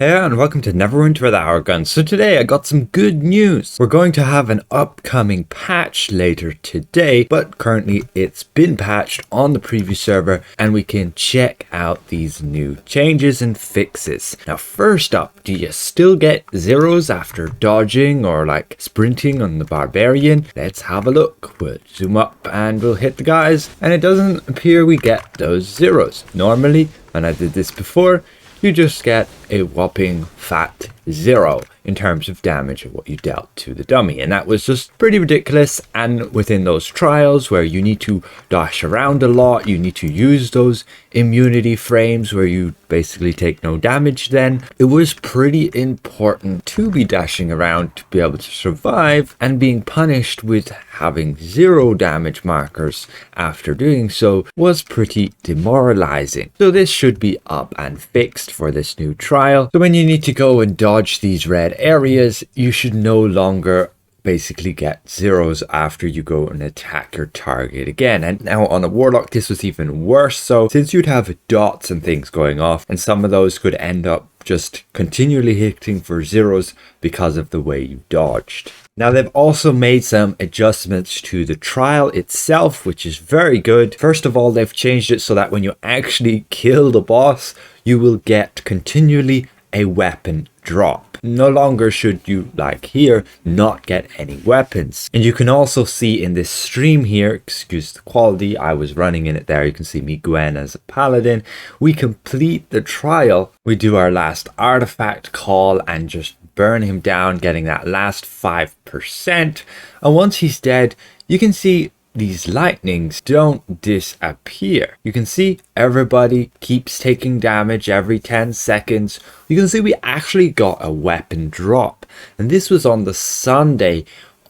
Hey and welcome to Neverwinter with Our Guns. So today I got some good news. We're going to have an upcoming patch later today, but currently it's been patched on the preview server and we can check out these new changes and fixes. Now first up, do you still get zeros after dodging or like sprinting on the barbarian? Let's have a look. We'll zoom up and we'll hit the guys, and it doesn't appear we get those zeros. Normally, when I did this before, you just get a whopping fat 0 in terms of damage of what you dealt to the dummy, and that was just pretty ridiculous. And within those trials where you need to dash around a lot, you need to use those immunity frames where you basically take no damage, then it was pretty important to be dashing around to be able to survive, and being punished with having 0 damage markers after doing so was pretty demoralizing. So this should be up and fixed for this new trial. So when you need to go and dodge these red areas, you should no longer basically get zeros after you go and attack your target again. And now on a warlock this was even worse, so since you'd have dots and things going off, and some of those could end up just continually hitting for zeros because of the way you dodged. Now they've also made some adjustments to the trial itself, which is very good. First of all, they've changed it so that when you actually kill the boss, you will get continually a weapon drop. No longer should you, like here, not get any weapons. And you can also see in this stream here, excuse the quality, I was running in it there, you can see me Gwen as a paladin. We complete the trial, we do our last artifact call and just burn him down, getting that last 5%. And once he's dead, you can see these lightnings don't disappear. You can see everybody keeps taking damage every 10 seconds. You can see we actually got a weapon drop. And this was on the Sunday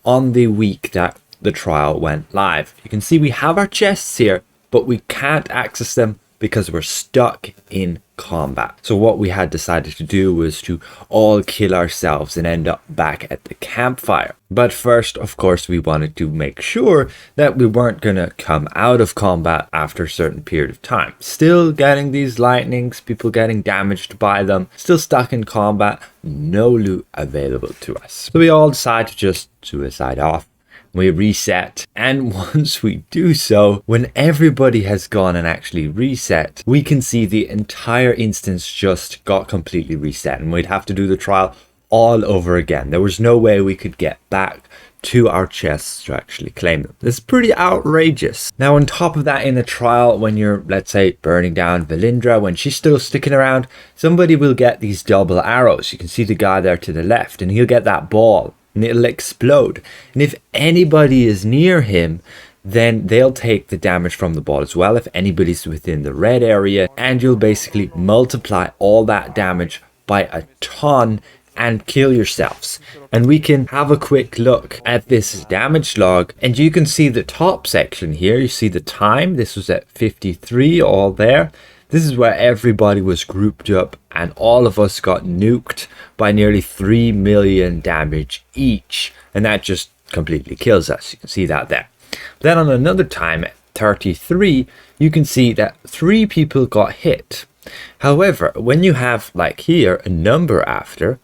on the week that the trial went live. You can see we have our chests here, but we can't access them because we're stuck in combat. So what we had decided to do was to all kill ourselves and end up back at the campfire. But first, of course, we wanted to make sure that we weren't gonna come out of combat after a certain period of time. Still getting these lightnings, people getting damaged by them, still stuck in combat, no loot available to us. So we all decide to just suicide off. We reset, and once we do so, when everybody has gone and actually reset, we can see the entire instance just got completely reset, and we'd have to do the trial all over again. There was no way we could get back to our chests to actually claim them. This is pretty outrageous. Now on top of that, in the trial, when you're, let's say, burning down Valindra, when she's still sticking around, somebody will get these double arrows. You can see the guy there to the left, and he'll get that ball and it'll explode, and if anybody is near him, then they'll take the damage from the ball as well if anybody's within the red area, and you'll basically multiply all that damage by a ton and kill yourselves. And we can have a quick look at this damage log, and you can see the top section here. You see the time, this was at 53 all there. This is where everybody was grouped up and all of us got nuked by nearly 3 million damage each. And that just completely kills us. You can see that there. Then on another time at 33, you can see that 3 people got hit. However, when you have, like here, a number after,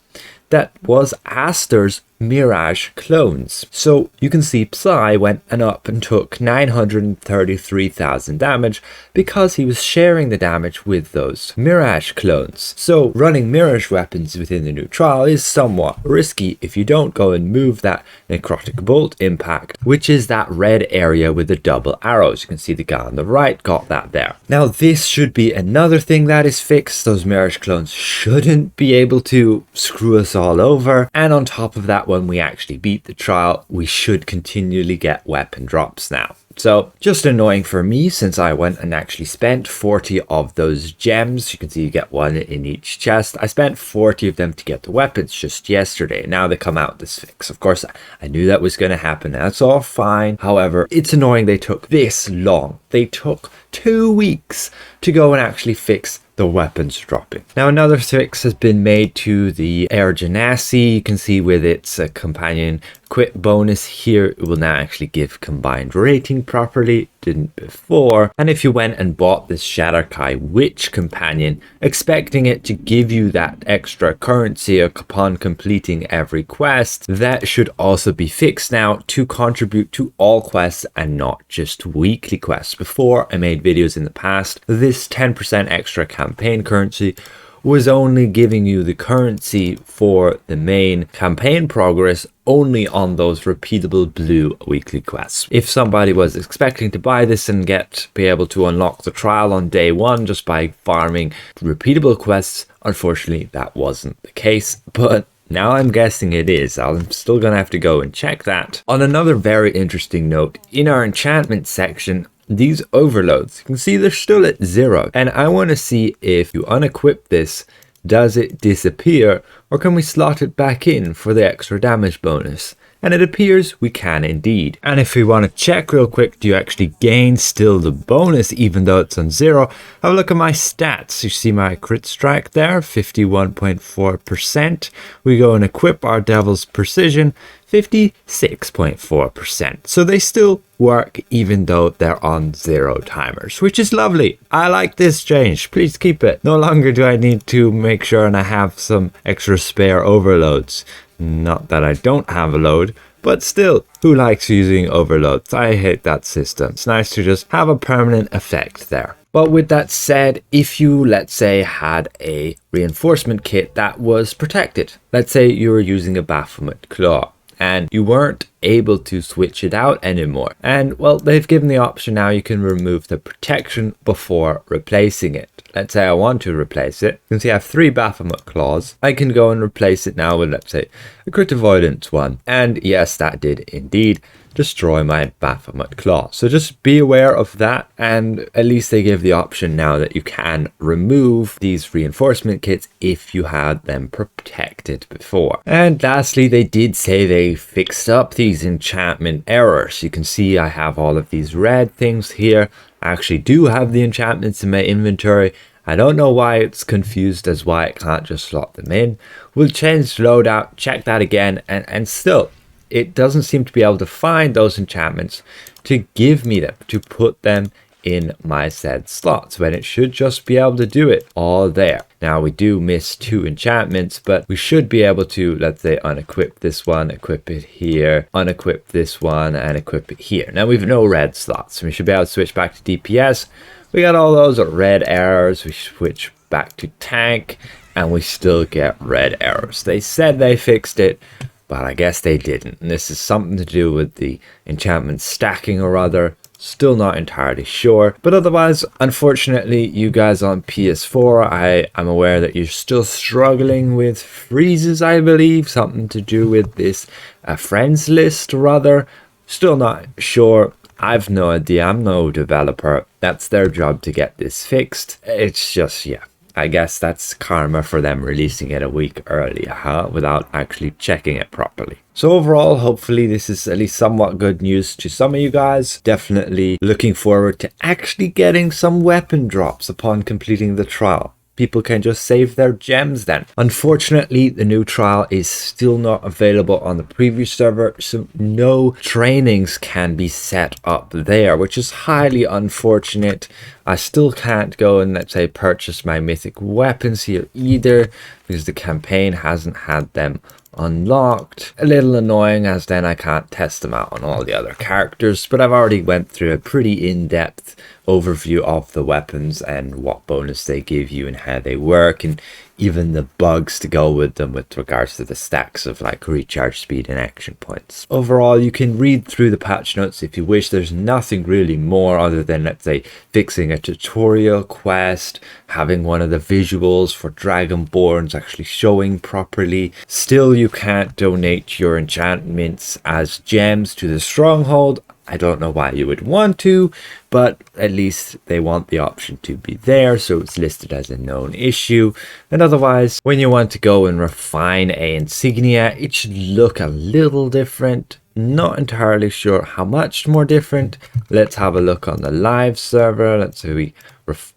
that was Aster's Mirage Clones. So you can see Psy went and up and took 933,000 damage because he was sharing the damage with those Mirage Clones. So running Mirage weapons within the new trial is somewhat risky if you don't go and move that Necrotic Bolt impact, which is that red area with the double arrows. You can see the guy on the right got that there. Now this should be another thing that is fixed. Those Mirage Clones shouldn't be able to screw us all over. And on top of that, when we actually beat the trial, we should continually get weapon drops now. So just annoying for me, since I went and actually spent 40 of those gems. You can see you get one in each chest. I spent 40 of them to get the weapons just yesterday. Now they come out this fix. Of course, I knew that was going to happen. That's all fine. However, it's annoying they took this long. They took 2 weeks to go and actually fix the weapons dropping. Now another fix has been made to the Air Genasi. You can see with its companion equip bonus here, it will now actually give combined rating properly, didn't before. And if you went and bought this Shadar-kai Witch companion, expecting it to give you that extra currency upon completing every quest, that should also be fixed now to contribute to all quests and not just weekly quests. Before, I made videos in the past, this 10% extra campaign currency was only giving you the currency for the main campaign progress only on those repeatable blue weekly quests. If somebody was expecting to buy this and be able to unlock the trial on day one just by farming repeatable quests, unfortunately that wasn't the case, but now I'm guessing it is. I'm still gonna have to go and check that. On another very interesting note, in our enchantment section, these overloads, you can see they're still at 0. And I want to see if you unequip this, does it disappear, or can we slot it back in for the extra damage bonus? And it appears we can indeed. And if we want to check real quick, do you actually gain still the bonus even though it's on 0? Have a look at my stats. You see my crit strike there, 51.4%. We go and equip our Devil's Precision, 56.4%. So they still work even though they're on 0 timers, which is lovely. I like this change. Please keep it. No longer do I need to make sure and I have some extra spare overloads. Not that I don't have a load, but still, who likes using overloads? I hate that system. It's nice to just have a permanent effect there. But with that said, if you, let's say, had a reinforcement kit that was protected, let's say you were using a Baphomet Claw, and you weren't able to switch it out anymore. And well, they've given the option now you can remove the protection before replacing it. Let's say I want to replace it. You can see I have 3 Baphomet Claws. I can go and replace it now with, let's say, a crit avoidance one. And yes, that did indeed destroy my Baphomet Claw. So just be aware of that, and at least they give the option now that you can remove these reinforcement kits if you had them protected before. And lastly, they did say they fixed up these enchantment errors. You can see I have all of these red things here. I actually do have the enchantments in my inventory. I don't know why it's confused as why it can't just slot them in. We'll change the loadout, check that again, and still, it doesn't seem to be able to find those enchantments to give me them, to put them in my said slots, when it should just be able to do it all there. Now we do miss 2 enchantments, but we should be able to, let's say, unequip this one, equip it here, unequip this one, and equip it here. Now we've no red slots, so we should be able to switch back to DPS. We got all those red errors, we switch back to tank, and we still get red errors. They said they fixed it, but I guess they didn't. And this is something to do with the enchantment stacking or other. Still not entirely sure. But otherwise, unfortunately, you guys on PS4, I'm aware that you're still struggling with freezes, I believe. Something to do with this friends list or other. Still not sure. I've no idea. I'm no developer. That's their job to get this fixed. It's just, yeah. I guess that's karma for them releasing it a week early, without actually checking it properly. So overall, hopefully this is at least somewhat good news to some of you guys. Definitely looking forward to actually getting some weapon drops upon completing the trial. People can just save their gems then. Unfortunately, the new trial is still not available on the preview server, so no trainings can be set up there, which is highly unfortunate. I still can't go and, let's say, purchase my mythic weapons here either, because the campaign hasn't had them unlocked. A little annoying, as then I can't test them out on all the other characters, but I've already went through a pretty in-depth overview of the weapons and what bonus they give you and how they work, and even the bugs to go with them with regards to the stacks of like recharge speed and action points. Overall, you can read through the patch notes if you wish. There's nothing really more other than, let's say, fixing a tutorial quest, having one of the visuals for Dragonborns actually showing properly. Still, you can't donate your enchantments as gems to the stronghold. I don't know why you would want to, but at least they want the option to be there, so it's listed as a known issue. And otherwise, when you want to go and refine a insignia, it should look a little different. Not entirely sure how much more different. Let's have a look on the live server. Let's say we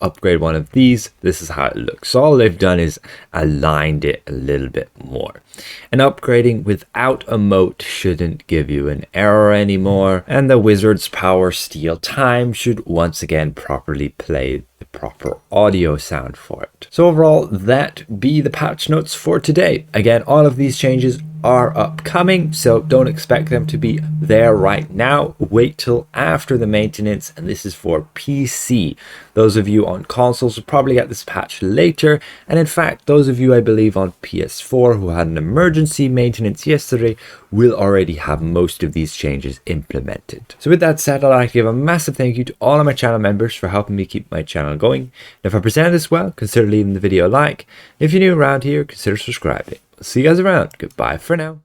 upgrade one of these, this is how it looks. So all they've done is aligned it a little bit more. And upgrading without a moat shouldn't give you an error anymore, and the wizard's power steal time should once again properly play the proper audio sound for it. So overall, that be the patch notes for today. Again, all of these changes are upcoming, so don't expect them to be there right now. Wait till after the maintenance, and this is for PC. Those of you on consoles will probably get this patch later, and in fact those of you I believe on PS4 who had an emergency maintenance yesterday will already have most of these changes implemented. So with that said, I'd like to give a massive thank you to all of my channel members for helping me keep my channel going. And if I presented this well, consider leaving the video a like. If you're new around here, consider subscribing. See you guys around. Goodbye for now.